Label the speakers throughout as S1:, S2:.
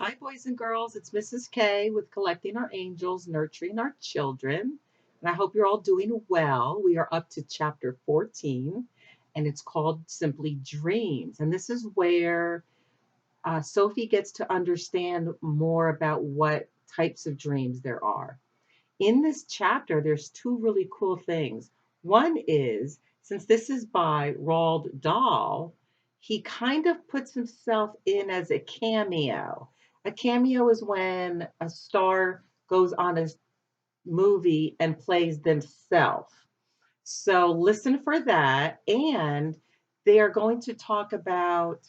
S1: Hi, boys and girls. It's Mrs. K with Collecting Our Angels, Nurturing Our Children. And I hope you're all doing well. We are up to chapter 14, and it's called Simply Dreams. And this is where Sophie gets to understand more about what types of dreams there are. In this chapter, there's two really cool things. One is, since this is by Roald Dahl, he kind of puts himself in as a cameo. A cameo is when a star goes on a movie and plays themselves. So listen for that. And they are going to talk about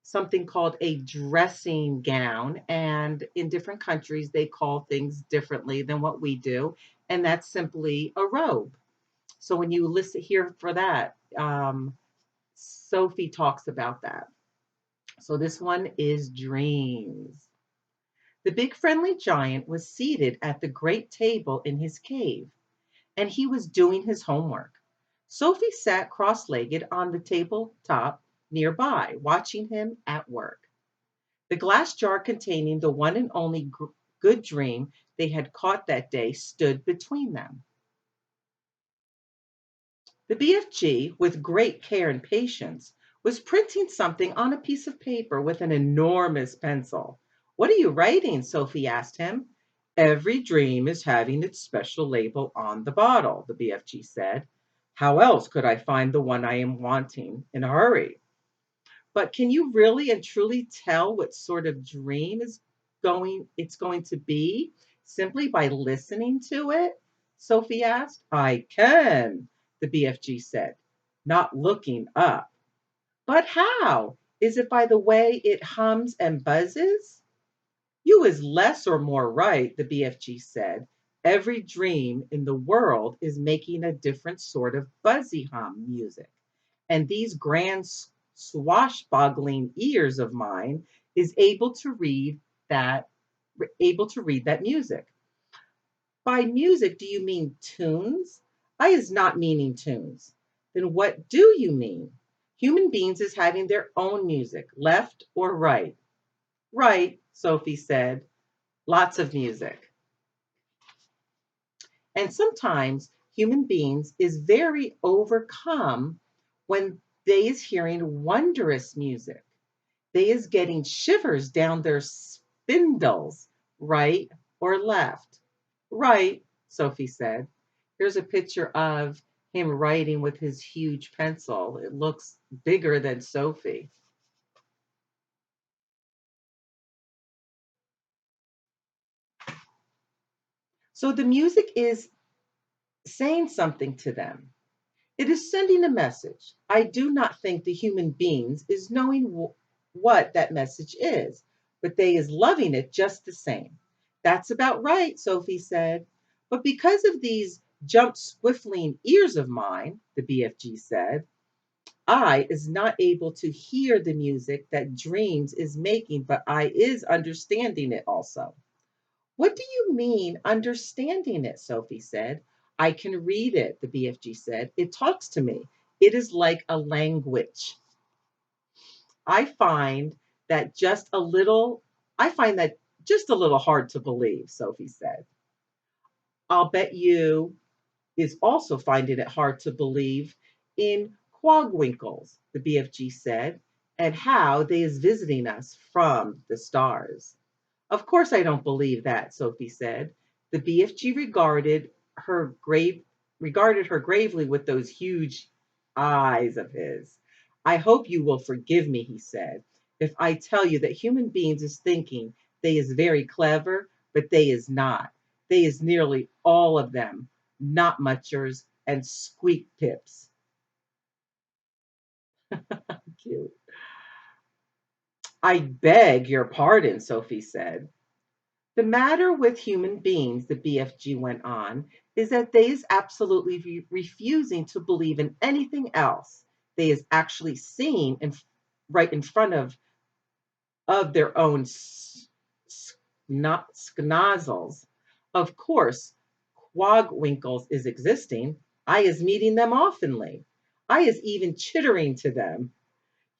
S1: something called a dressing gown. And in different countries, they call things differently than what we do. And that's simply a robe. So when you listen here for that, Sophie talks about that. So this one is dreams. The big friendly giant was seated at the great table in his cave, and he was doing his homework. Sophie sat cross legged on the tabletop nearby, watching him at work. The glass jar containing the one and only good dream they had caught that day stood between them. The BFG, with great care and patience, was printing something on a piece of paper with an enormous pencil. What are you writing? Sophie asked him. Every dream is having its special label on the bottle, the BFG said. How else could I find the one I am wanting in a hurry? But can you really and truly tell what sort of dream it's going to be simply by listening to it? Sophie asked. I can, the BFG said, not looking up. But how? Is it by the way it hums and buzzes? You is less or more right, the BFG said. Every dream in the world is making a different sort of buzzy hum music. And these grand swashbuckling ears of mine is that able to read that music. By music, do you mean tunes? I is not meaning tunes. Then what do you mean? Human beings is having their own music, left or right. Right, Sophie said. Lots of music. And sometimes human beings is very overcome when they is hearing wondrous music. They is getting shivers down their spindles, right or left. Right, Sophie said. Here's a picture of him writing with his huge pencil. It looks bigger than Sophie. So the music is saying something to them. It is sending a message. I do not think the human beings is knowing what that message is, but they is loving it just the same. That's about right, Sophie said. But because of these jump swiftling ears of mine, the BFG said, I is not able to hear the music that dreams is making, but I is understanding it also. What do you mean understanding it? Sophie said. I can read it, the BFG said. It talks to me. It is like a language. I find that just a little, I find that just a little hard to believe, Sophie said. I'll bet you is also finding it hard to believe in quagwinkles, the BFG said, and how they is visiting us from the stars. Of course I don't believe that, Sophie said. The BFG regarded her gravely with those huge eyes of his. I hope you will forgive me, he said, if I tell you that human beings is thinking they is very clever, but they is not. They is nearly all of them not muchers and squeak pips. Cute. I beg your pardon, Sophie said. The matter with human beings, the BFG went on, is that they is absolutely refusing to believe in anything else. They is actually seeing right in front of their own schnozzles. Of course, quagwinkles is existing. I is meeting them oftenly. I is even chittering to them.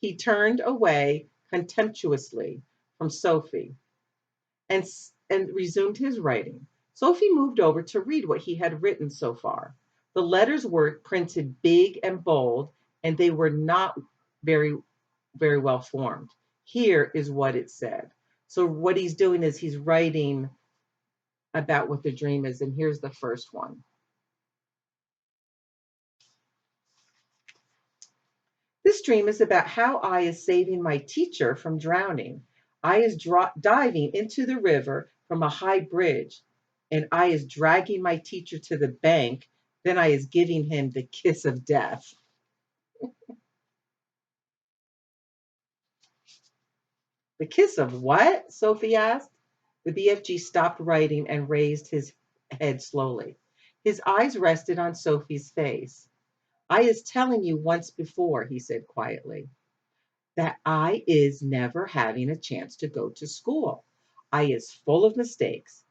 S1: He turned away contemptuously from Sophie. and resumed his writing. Sophie moved over to read what he had written so far. The letters were printed big and bold, and they were not very, very well formed. Here is what it said. So, what he's doing is he's writing about what the dream is, and here's the first one. This dream is about how I is saving my teacher from drowning. I is diving into the river from a high bridge, and I is dragging my teacher to the bank. Then I is giving him the kiss of death. The kiss of what? Sophie asked. The BFG stopped writing and raised his head slowly. His eyes rested on Sophie's face. I is telling you once before, he said quietly, that I is never having a chance to go to school. I is full of mistakes.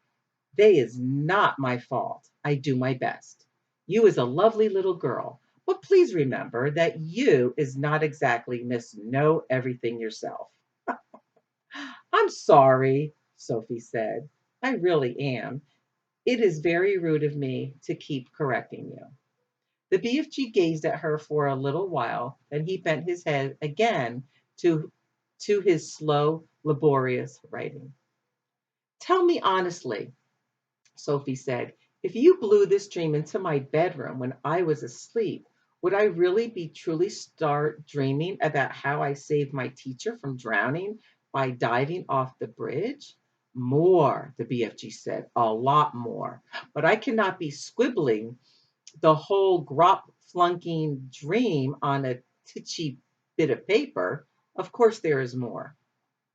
S1: They is not my fault. I do my best. You is a lovely little girl, but please remember that you is not exactly Miss Know Everything yourself. I'm sorry, Sophie said. I really am. It is very rude of me to keep correcting you. The BFG gazed at her for a little while, then he bent his head again to, to his slow, laborious writing. Tell me honestly, Sophie said, if you blew this dream into my bedroom when I was asleep, would I really be truly start dreaming about how I saved my teacher from drowning by diving off the bridge? More, the BFG said, a lot more. But I cannot be squibbling the whole grop flunking dream on a titchy bit of paper. Of course, there is more.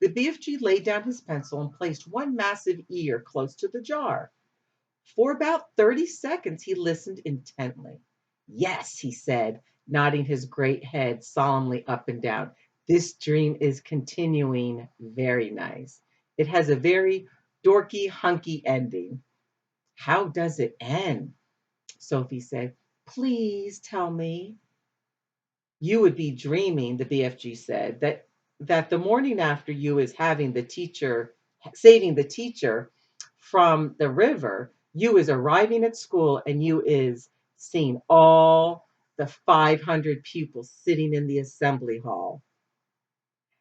S1: The BFG laid down his pencil and placed one massive ear close to the jar. For about 30 seconds, he listened intently. Yes, he said, nodding his great head solemnly up and down. This dream is continuing. Very nice. It has a very dorky, hunky ending. How does it end? Sophie said. Please tell me. You would be dreaming, the BFG said, that the morning after you is having the teacher, saving the teacher from the river, you is arriving at school and you is seeing all the 500 pupils sitting in the assembly hall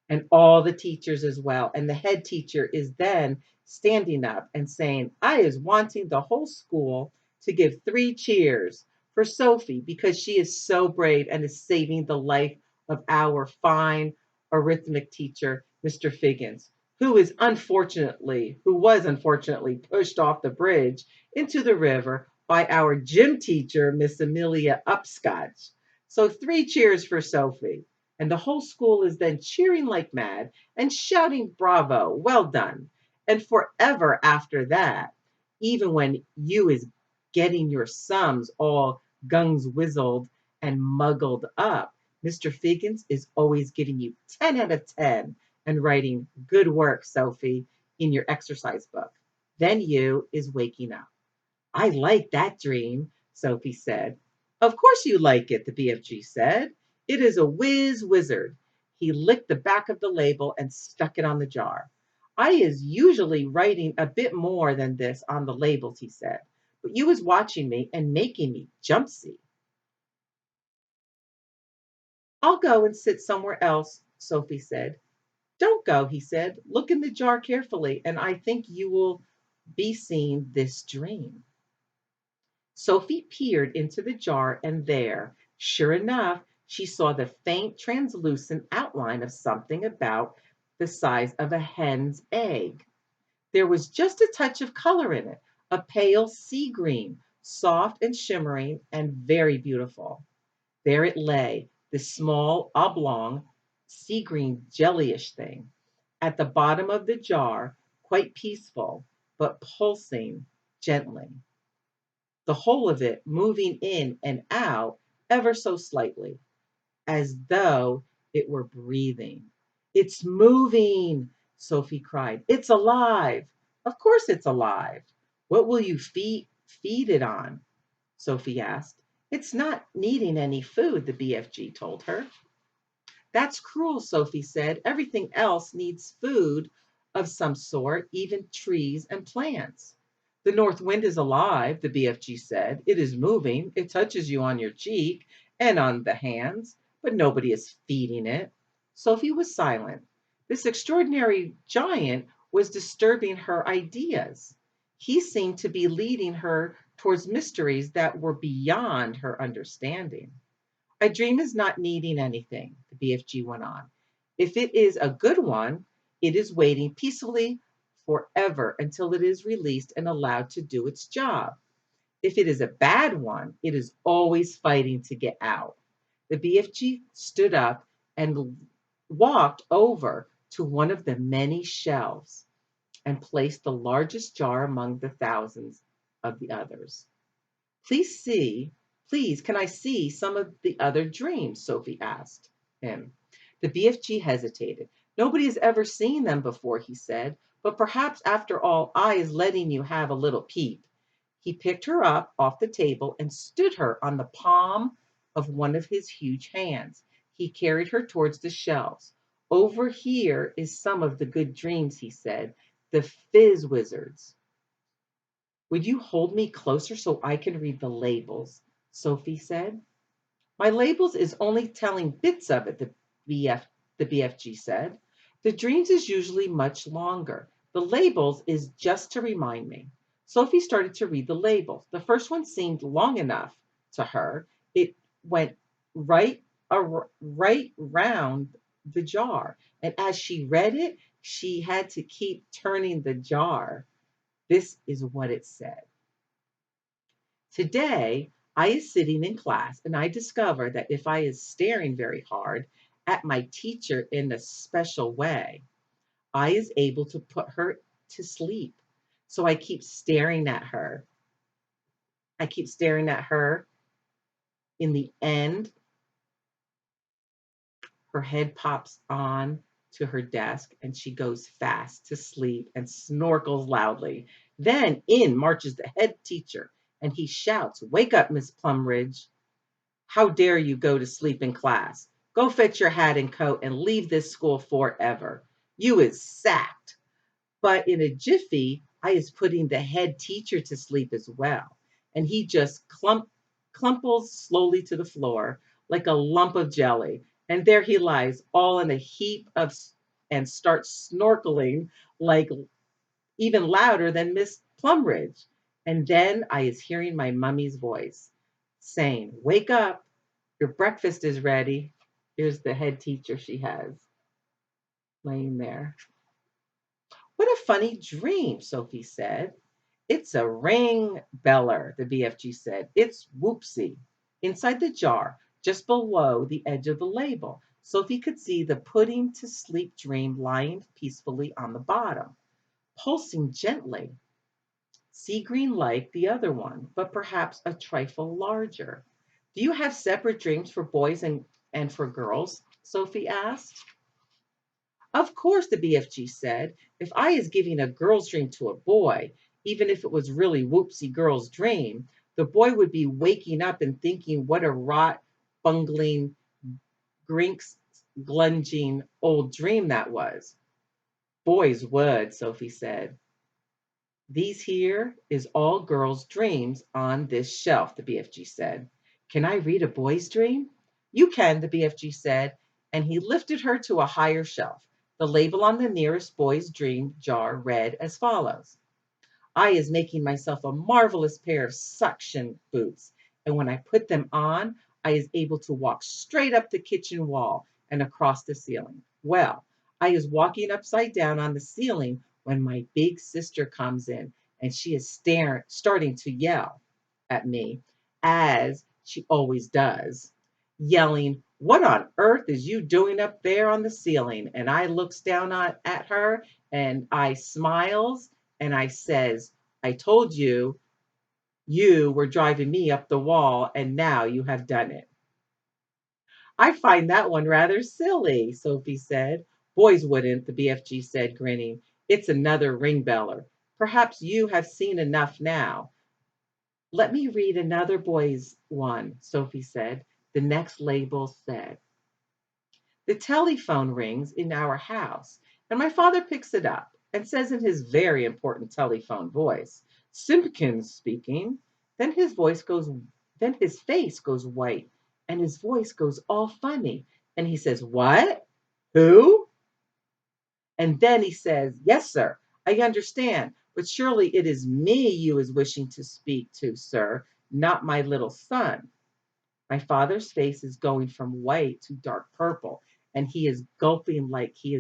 S1: and all the teachers as well. And the head teacher is then standing up and saying, I is wanting the whole school to give 3 cheers for Sophie because she is so brave and is saving the life of our fine arithmetic teacher, Mr. Figgins, who was unfortunately pushed off the bridge into the river by our gym teacher, Miss Amelia Upscotch. So 3 cheers for Sophie. And the whole school is then cheering like mad and shouting, Bravo, well done. And forever after that, even when you is getting your sums all gungs whizzled and muggled up, Mr. Figgins is always giving you 10 out of 10 and writing, good work, Sophie, in your exercise book. Then you is waking up. I like that dream, Sophie said. Of course you like it, the BFG said. It is a whiz wizard. He licked the back of the label and stuck it on the jar. I is usually writing a bit more than this on the labels, he said, but you was watching me and making me jumpsy. I'll go and sit somewhere else, Sophie said. Don't go, he said. Look in the jar carefully, and I think you will be seeing this dream. Sophie peered into the jar, and there, sure enough, she saw the faint, translucent outline of something about the size of a hen's egg. There was just a touch of color in it, a pale sea green, soft and shimmering and very beautiful. There it lay, this small, oblong, sea green, jellyish thing, at the bottom of the jar, quite peaceful, but pulsing gently, the whole of it moving in and out ever so slightly, as though it were breathing. It's moving, Sophie cried. It's alive. Of course it's alive. What will you feed it on? Sophie asked. It's not needing any food, the BFG told her. That's cruel, Sophie said. Everything else needs food of some sort, even trees and plants. The north wind is alive, the BFG said. It is moving. It touches you on your cheek and on the hands, but nobody is feeding it. Sophie was silent. This extraordinary giant was disturbing her ideas. He seemed to be leading her towards mysteries that were beyond her understanding. A dream is not needing anything, the BFG went on. If it is a good one, it is waiting peacefully forever until it is released and allowed to do its job. If it is a bad one, it is always fighting to get out. The BFG stood up and walked over to one of the many shelves and placed the largest jar among the thousands of the others. Please see, please, can I see some of the other dreams? Sophie asked him. The BFG hesitated. Nobody has ever seen them before, he said, but perhaps after all, I is letting you have a little peep. He picked her up off the table and stood her on the palm of one of his huge hands. He carried her towards the shelves. Over here is some of the good dreams, he said, the fizz wizards. Would you hold me closer so I can read the labels? Sophie said. My labels is only telling bits of it, the BFG said. The dreams is usually much longer. The labels is just to remind me. Sophie started to read the labels. The first one seemed long enough to her. It went right, right round the jar. And as she read it, she had to keep turning the jar. This is what it said. Today, I is sitting in class and I discover that if I is staring very hard at my teacher in a special way, I is able to put her to sleep. So I keep staring at her. I keep staring at her. In the end, her head pops on to her desk and she goes fast to sleep and snorkles loudly. Then in marches the head teacher and he shouts, "Wake up, Miss Plumridge. How dare you go to sleep in class? Go fetch your hat and coat and leave this school forever. You is sacked." But in a jiffy, I is putting the head teacher to sleep as well. And he just clumples slowly to the floor like a lump of jelly. And there he lies, all in a heap of, and starts snorkeling like even louder than Miss Plumridge. And then I is hearing my mummy's voice saying, "Wake up, your breakfast is ready." Here's the head teacher she has laying there. What a funny dream, Sophie said. It's a ring beller, the BFG said. It's whoopsie. Inside the jar, just below the edge of the label, Sophie could see the putting to sleep dream lying peacefully on the bottom, pulsing gently. Sea green like the other one, but perhaps a trifle larger. Do you have separate dreams for boys and for girls? Sophie asked. Of course, the BFG said. If I is giving a girl's dream to a boy, even if it was really whoopsie girl's dream, the boy would be waking up and thinking what a rot, bungling, grinks, glunging old dream that was. Boys would, Sophie said. These here is all girls' dreams on this shelf, the BFG said. Can I read a boy's dream? You can, the BFG said, and he lifted her to a higher shelf. The label on the nearest boy's dream jar read as follows. I is making myself a marvelous pair of suction boots, and when I put them on, I is able to walk straight up the kitchen wall and across the ceiling. Well, I is walking upside down on the ceiling when my big sister comes in, and she is starting to yell at me, as she always does, yelling, "What on earth is you doing up there on the ceiling?" And I looks down at her and I smiles and I says, "I told you you were driving me up the wall and now you have done it." I find that one rather silly, Sophie said. Boys wouldn't, the BFG said, grinning. It's another ring beller. Perhaps you have seen enough now. Let me read another boy's one, Sophie said. The next label said, the telephone rings in our house, and my father picks it up and says in his very important telephone voice, Simpkins speaking. Then his voice goes, then his face goes white and his voice goes all funny. And he says, What? Who? And then he says, Yes, sir, I understand, but surely it is me you is wishing to speak to, sir, not my little son. My father's face is going from white to dark purple, and he is gulping like he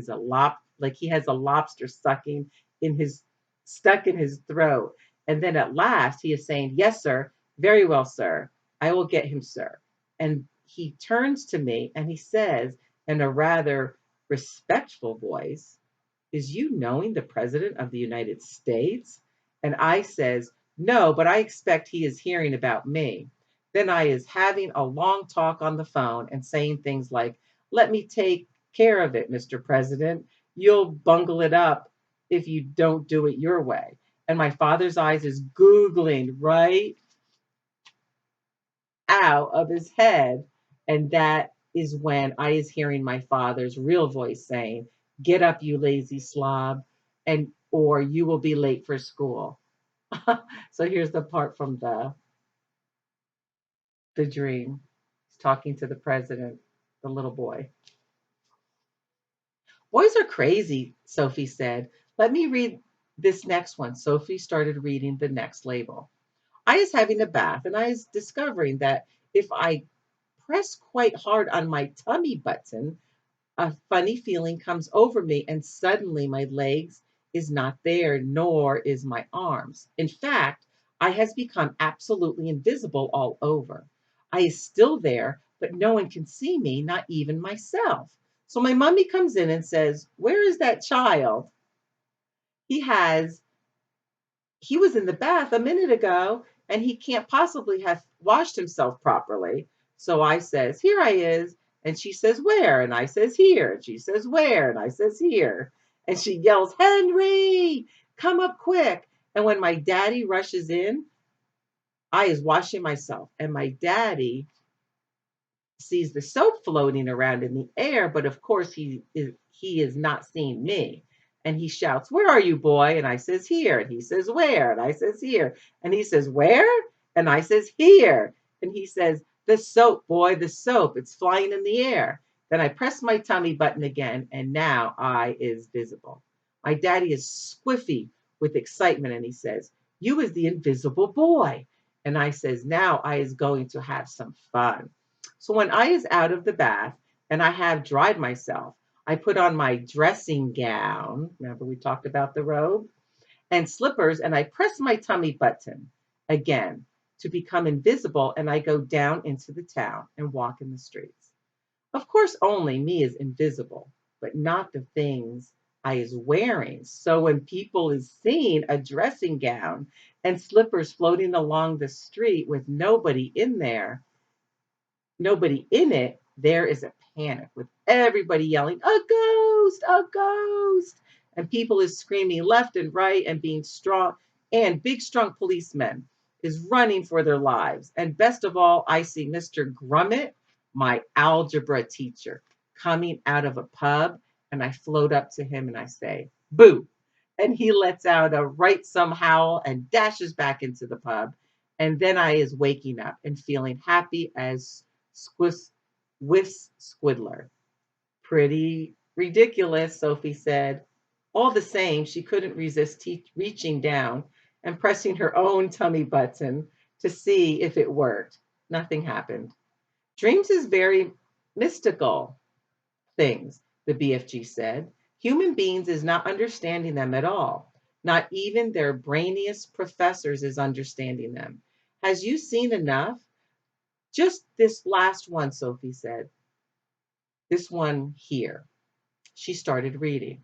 S1: has a lobster sucking in his stuck in his throat. And then at last he is saying, Yes, sir, very well, sir. I will get him, sir. And he turns to me and he says in a rather respectful voice, Is you knowing the President of the United States? And I says, No, but I expect he is hearing about me. Then I is having a long talk on the phone and saying things like, Let me take care of it, Mr. President. You'll bungle it up if you don't do it your way. And my father's eyes is googling right out of his head. And that is when I is hearing my father's real voice saying, Get up, you lazy slob, and or you will be late for school. So here's the part from the dream. He's talking to the president, the little boy. Boys are crazy, Sophie said. Let me read this next one. Sophie started reading the next label. I is having a bath and I is discovering that if I press quite hard on my tummy button, a funny feeling comes over me and suddenly my legs is not there, nor is my arms. In fact, I has become absolutely invisible all over. I is still there, but no one can see me, not even myself. So my mummy comes in and says, Where is that child? He has he was in the bath a minute ago and he can't possibly have washed himself properly. So I says, Here I is. And she says, Where? And I says, Here. And she says, Where? And I says, Here. And she yells, Henry, come up quick. And when my daddy rushes in, I is washing myself. And my daddy sees the soap floating around in the air, but of course he is not seeing me. And he shouts, Where are you, boy? And I says, Here. And he says, Where? And I says, Here. And he says, Where? And I says, Here. And he says, The soap, boy, the soap. It's flying in the air. Then I press my tummy button again, and now I is visible. My daddy is squiffy with excitement, and he says, You is the invisible boy. And I says, Now I is going to have some fun. So when I is out of the bath and I have dried myself, I put on my dressing gown. Remember we talked about the robe and slippers, and I press my tummy button again to become invisible, and I go down into the town and walk in the streets. Of course, only me is invisible, but not the things I is wearing. So when people is seeing a dressing gown and slippers floating along the street with nobody in it, there is a panic with everybody yelling, A ghost, a ghost. And people is screaming left and right and being strong, and big, strong policemen is running for their lives. And best of all, I see Mr. Grummet, my algebra teacher, coming out of a pub. And I float up to him and I say, Boo. And he lets out a right some howl and dashes back into the pub. And then I is waking up and feeling happy as Squiss, Whiffs Squiddler. Pretty ridiculous, Sophie said. All the same, she couldn't resist reaching down and pressing her own tummy button to see if it worked. Nothing happened. Dreams is very mystical things, the BFG said. Human beings is not understanding them at all. Not even their brainiest professors is understanding them. Has you seen enough? Just this last one, Sophie said. This one here. She started reading.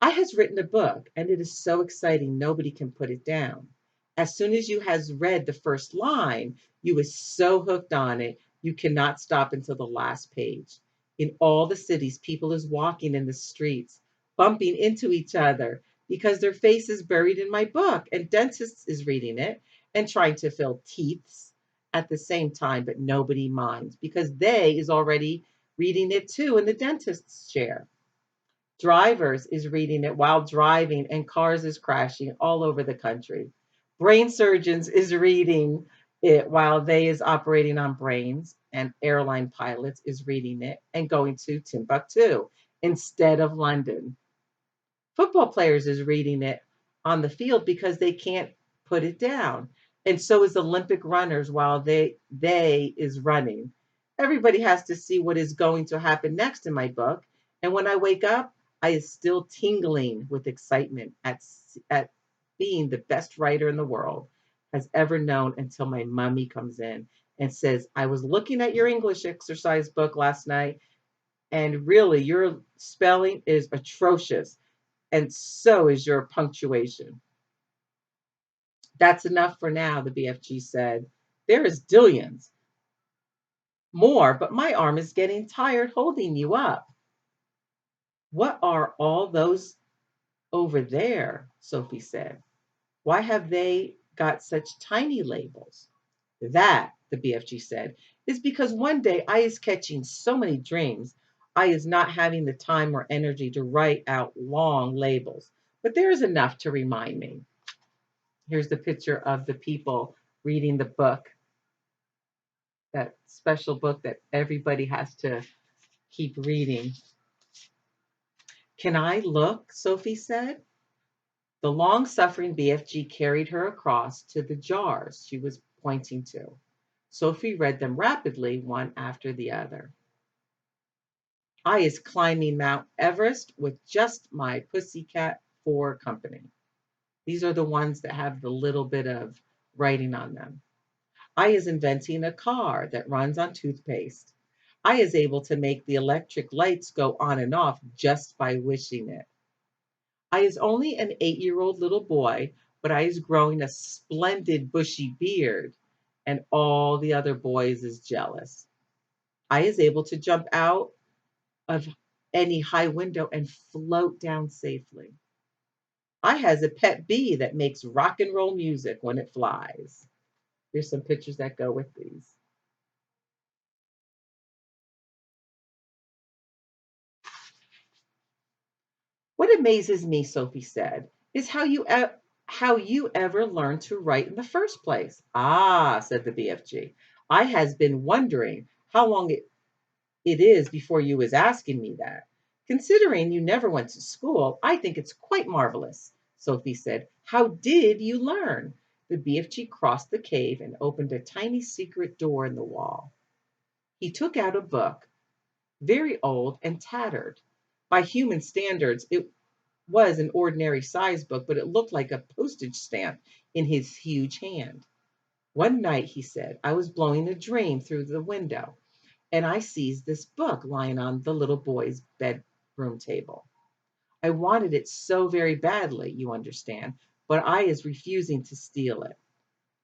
S1: I has written a book, and it is so exciting nobody can put it down. As soon as you has read the first line, you is so hooked on it, you cannot stop until the last page. In all the cities, people is walking in the streets, bumping into each other because their face is buried in my book, and dentists is reading it and trying to fill teeths at the same time, but nobody minds because they is already reading it too in the dentist's chair. Drivers is reading it while driving, and cars is crashing all over the country. Brain surgeons is reading it while they is operating on brains, and airline pilots is reading it and going to Timbuktu instead of London. Football players is reading it on the field because they can't put it down. And so is Olympic runners while they is running. Everybody has to see what is going to happen next in my book. And when I wake up, I is still tingling with excitement at being the best writer in the world has ever known until my mummy comes in and says, I was looking at your English exercise book last night, and really your spelling is atrocious, and so is your punctuation. That's enough for now, the BFG said. There is dillions more, but my arm is getting tired holding you up. What are all those over there? Sophie said. Why have they got such tiny labels? That, the BFG said, is because one day I is catching so many dreams, I is not having the time or energy to write out long labels. But there is enough to remind me. Here's the picture of the people reading the book, that special book that everybody has to keep reading. Can I look? Sophie said. The long suffering BFG carried her across to the jars she was pointing to. Sophie read them rapidly, one after the other. I is climbing Mount Everest with just my pussycat for company. These are the ones that have the little bit of writing on them. I is inventing a car that runs on toothpaste. I is able to make the electric lights go on and off just by wishing it. I is only an 8-year-old little boy, but I is growing a splendid bushy beard, and all the other boys is jealous. I is able to jump out of any high window and float down safely. I has a pet bee that makes rock and roll music when it flies. There's some pictures that go with these. What amazes me, Sophie said, is how you ever learned to write in the first place. Ah, said the BFG. I has been wondering how long it is before you was asking me that. Considering you never went to school, I think it's quite marvelous. Sophie said, how did you learn? The BFG crossed the cave and opened a tiny secret door in the wall. He took out a book, very old and tattered. By human standards, it was an ordinary size book, but it looked like a postage stamp in his huge hand. One night, he said, I was blowing a dream through the window, and I seized this book lying on the little boy's bedroom table. I wanted it so very badly, you understand, but I is refusing to steal it.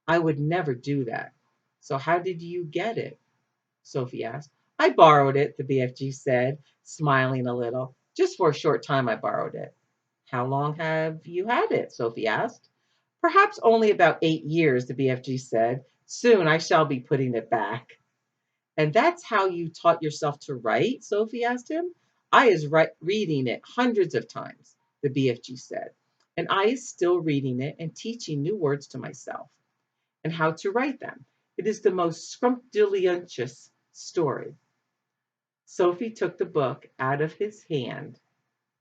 S1: I would never do that. So how did you get it? Sophie asked. I borrowed it, the BFG said, smiling a little. Just for a short time I borrowed it. How long have you had it? Sophie asked. Perhaps only about 8 years, the BFG said. Soon I shall be putting it back. And that's how you taught yourself to write? Sophie asked him. I is reading it hundreds of times, the BFG said. And I is still reading it and teaching new words to myself and how to write them. It is the most scrumptious story. Sophie took the book out of his hand.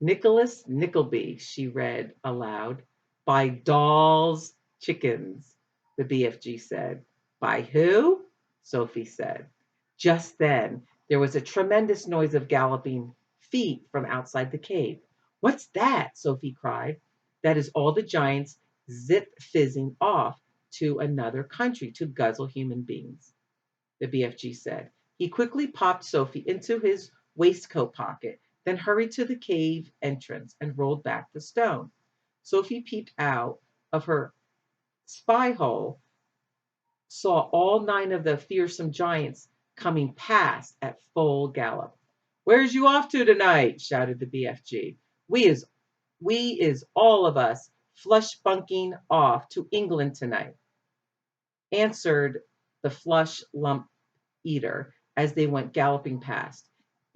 S1: Nicholas Nickleby, she read aloud. By Dahl's Chickens, the BFG said. By who? Sophie said. Just then, there was a tremendous noise of galloping feet from outside the cave. What's that? Sophie cried. That is all the giants zip-fizzing off to another country to guzzle human beings, the BFG said. He quickly popped Sophie into his waistcoat pocket, then hurried to the cave entrance and rolled back the stone. Sophie peeped out of her spy hole, saw all 9 of the fearsome giants coming past at full gallop. Where's you off to tonight? Shouted the BFG. We is all of us flush bunking off to England tonight, answered the flush lump eater as they went galloping past.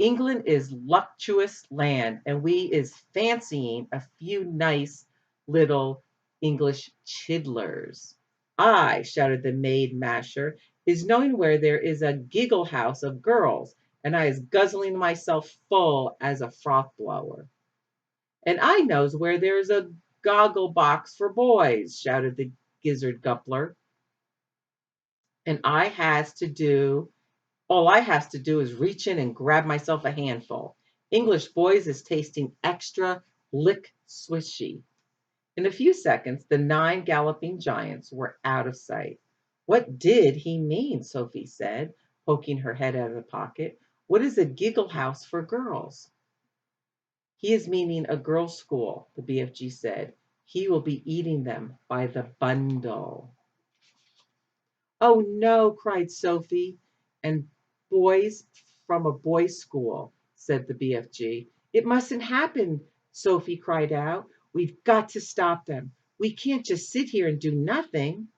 S1: England is luxurious land, and we is fancying a few nice little English chidlers. I, shouted the maid masher, is knowing where there is a giggle house of girls, and I is guzzling myself full as a froth blower. And I knows where there is a goggle box for boys, shouted the gizzard guppler. And I has to do All I has to do is reach in and grab myself a handful. English boys is tasting extra lick swishy. In a few seconds, the 9 galloping giants were out of sight. What did he mean? Sophie said, poking her head out of the pocket. What is a giggle house for girls? He is meaning a girls' school, the BFG said. He will be eating them by the bundle. Oh no, cried Sophie. And boys from a boys' school, said the BFG. It mustn't happen, Sophie cried out. We've got to stop them. We can't just sit here and do nothing.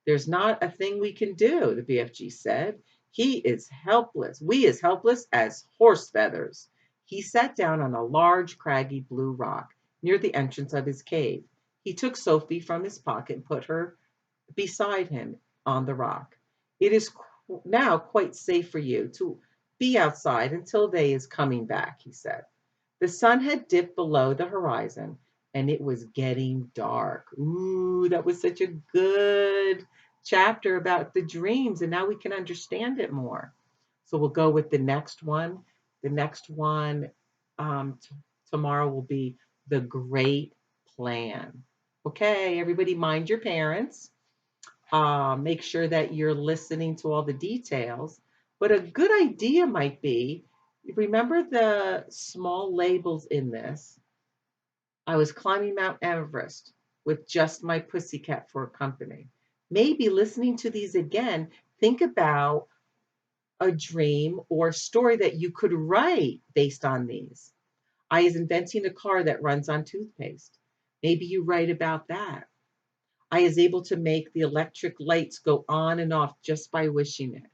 S1: There's not a thing we can do, the BFG said. He is helpless. We is helpless as horse feathers. He sat down on a large, craggy blue rock near the entrance of his cave. He took Sophie from his pocket and put her beside him on the rock. It is now quite safe for you to be outside until day is coming back, he said. The sun had dipped below the horizon and it was getting dark. Ooh, that was such a good chapter about the dreams, and now we can understand it more. So we'll go with the next one. The next one tomorrow will be the great plan. Okay, everybody, mind your parents. Make sure that you're listening to all the details. But a good idea might be, remember the small labels in this. I was climbing Mount Everest with just my pussycat for company. Maybe listening to these again, think about a dream or story that you could write based on these. I is inventing a car that runs on toothpaste. Maybe you write about that. I is able to make the electric lights go on and off just by wishing it.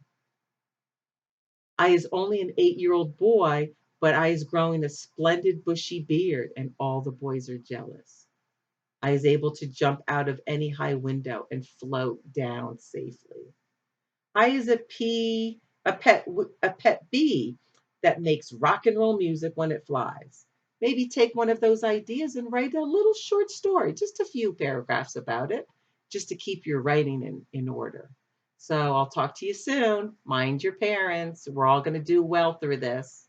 S1: I is only an 8-year-old boy, but I is growing a splendid bushy beard and all the boys are jealous. I is able to jump out of any high window and float down safely. I is a pet bee that makes rock and roll music when it flies. Maybe take one of those ideas and write a little short story, just a few paragraphs about it, just to keep your writing in order. So I'll talk to you soon. Mind your parents. We're all going to do well through this.